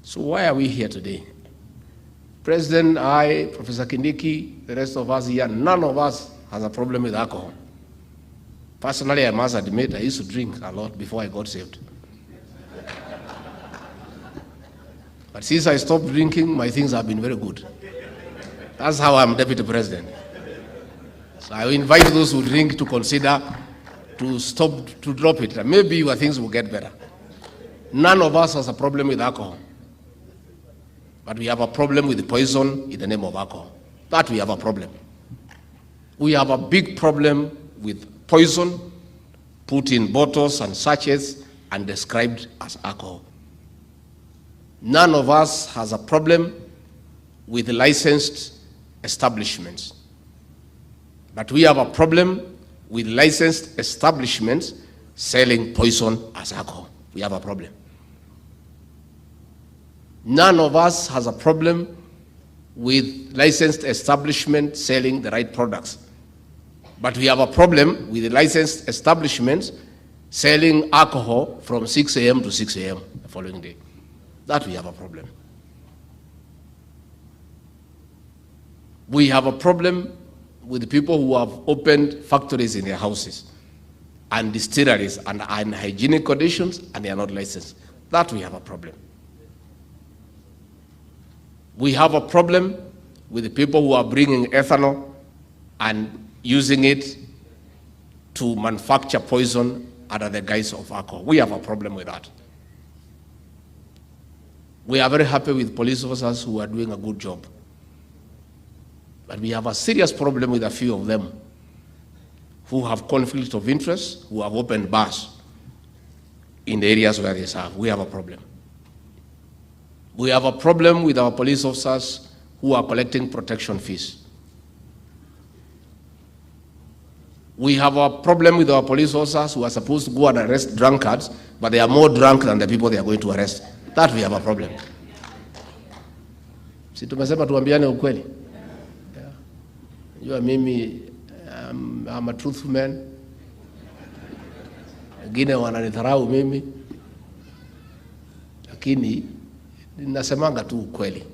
So why are we here today? President, I, Professor Kindiki, the rest of us here, none of us has a problem with alcohol. Personally, I must admit, I used to drink a lot before I got saved. But since I stopped drinking, my things have been very good. That's how I'm deputy president. So I invite those who drink to consider to stop, to drop it. And maybe your things will get better. None of us has a problem with alcohol. But we have a problem with the poison in the name of alcohol. That we have a problem. We have a big problem with poison put in bottles and sachets and described as alcohol. None of us has a problem with licensed establishments. But we have a problem with licensed establishments selling poison as alcohol. We have a problem. None of us has a problem with licensed establishments selling the right products. But we have a problem with the licensed establishments selling alcohol from 6 a.m. to 6 a.m. the following day. That we have a problem. We have a problem with the people who have opened factories in their houses and distilleries and are in hygienic conditions and they are not licensed. That we have a problem. We have a problem with the people who are bringing ethanol and using it to manufacture poison under the guise of alcohol. We have a problem with that. We are very happy with police officers who are doing a good job. But we have a serious problem with a few of them who have conflict of interest, who have opened bars in the areas where they serve. We have a problem. We have a problem with our police officers who are collecting protection fees. We have a problem with our police officers who are supposed to go and arrest drunkards, but they are more drunk than the people they are going to arrest. That we have a problem. Si tumesema tuambiane ukweli. You are mimi, I'm a truthful man. Wengine wananidharau mimi. Lakini ninasemanga tu ukweli.